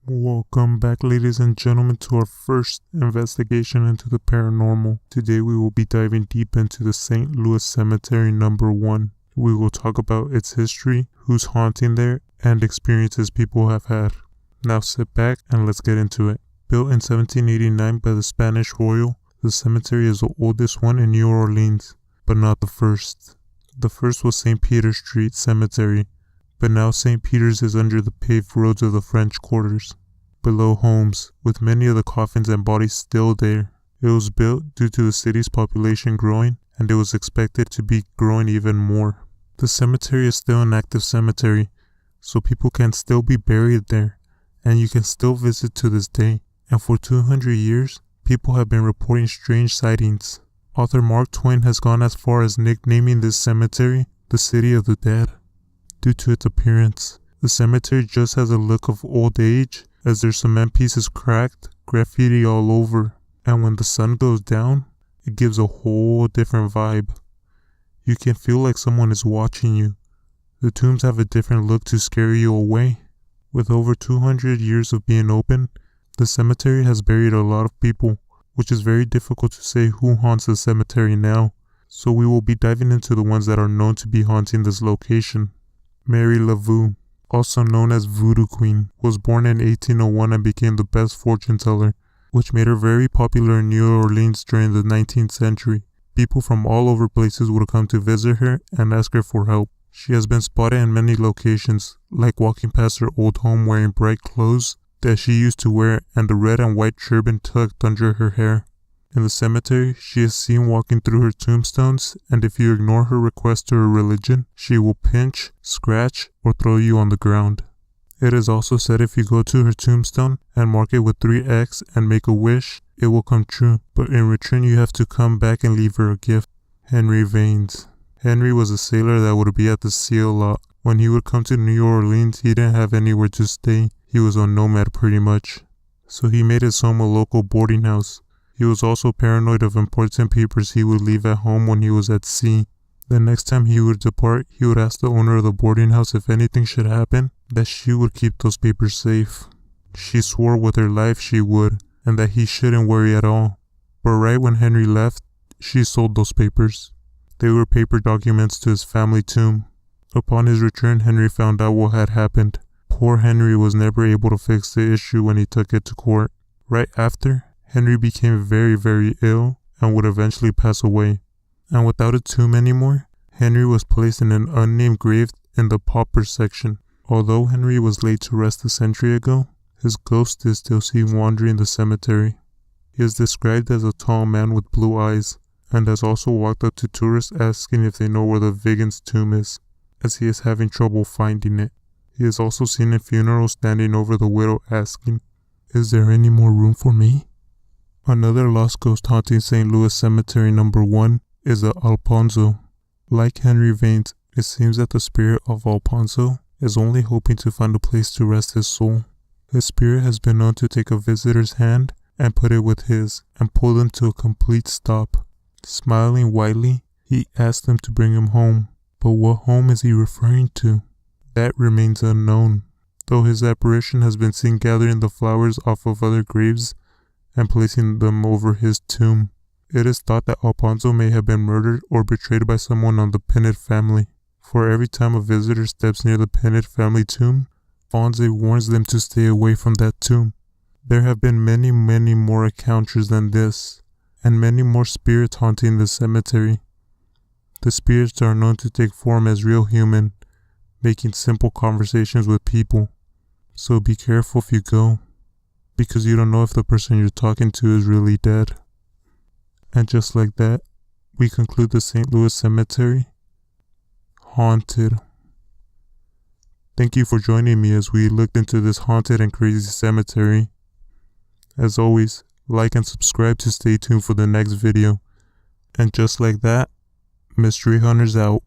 Welcome back, ladies and gentlemen, to our first investigation into the paranormal. Today we will be diving deep into the St. Louis Cemetery number 1. We will talk about its history, who's haunting there, and experiences people have had. Now sit back and let's get into it. Built in 1789 by the Spanish royal, the cemetery is the oldest one in New Orleans, but not the first. The first was St. Peter's Street Cemetery, but now St. Peter's is under the paved roads of the French quarters, below homes, with many of the coffins and bodies still there. It was built due to the city's population growing, and it was expected to be growing even more. The cemetery is still an active cemetery, so people can still be buried there, and you can still visit to this day. And for 200 years, people have been reporting strange sightings. Author Mark Twain has gone as far as nicknaming this cemetery the City of the Dead. Due to its appearance, the cemetery just has a look of old age, as their cement pieces cracked, graffiti all over, and when the sun goes down, it gives a whole different vibe. You can feel like someone is watching you. The tombs have a different look to scare you away. With over 200 years of being open, the cemetery has buried a lot of people, which is very difficult to say who haunts the cemetery now, so we will be diving into the ones that are known to be haunting this location. Mary LaVue, also known as Voodoo Queen, was born in 1801 and became the best fortune teller, which made her very popular in New Orleans during the 19th century. People from all over places would come to visit her and ask her for help. She has been spotted in many locations, like walking past her old home wearing bright clothes that she used to wear and the red and white turban tucked under her hair. In the cemetery, she is seen walking through her tombstones, and if you ignore her request to her religion, she will pinch, scratch, or throw you on the ground. It is also said if you go to her tombstone and mark it with 3X and make a wish, it will come true, but in return you have to come back and leave her a gift. Henry Vanes. Henry was a sailor that would be at the sea a lot. When he would come to New Orleans, he didn't have anywhere to stay. He was a nomad pretty much. So he made his home a local boarding house. He was also paranoid of important papers he would leave at home when he was at sea. The next time he would depart, he would ask the owner of the boarding house if anything should happen, that she would keep those papers safe. She swore with her life she would, and that he shouldn't worry at all. But right when Henry left, she sold those papers. They were paper documents to his family tomb. Upon his return, Henry found out what had happened. Poor Henry was never able to fix the issue when he took it to court. Right after, Henry became very ill and would eventually pass away. And without a tomb anymore, Henry was placed in an unnamed grave in the pauper section. Although Henry was laid to rest a century ago, his ghost is still seen wandering the cemetery. He is described as a tall man with blue eyes, and has also walked up to tourists asking if they know where the Vigans tomb is, as he is having trouble finding it. He is also seen in funerals standing over the widow asking, "Is there any more room for me?" Another lost ghost haunting St. Louis Cemetery number 1 is the Alfonso. Like Henry Vanes, it seems that the spirit of Alfonso is only hoping to find a place to rest his soul. His spirit has been known to take a visitor's hand and put it with his and pull them to a complete stop. Smiling widely, he asks them to bring him home. But what home is he referring to? That remains unknown, though his apparition has been seen gathering the flowers off of other graves and placing them over his tomb. It is thought that Alfonso may have been murdered or betrayed by someone on the Pinnet family, for every time a visitor steps near the Pinnet family tomb, Fonzie warns them to stay away from that tomb. There have been many more encounters than this, and many more spirits haunting the cemetery. The spirits are known to take form as real human, making simple conversations with people, so be careful if you go, because you don't know if the person you're talking to is really dead. And just like that, we conclude the St. Louis Cemetery haunted. Thank you for joining me as we looked into this haunted and crazy cemetery. As always, like and subscribe to stay tuned for the next video. And just like that, Mystery Hunters out.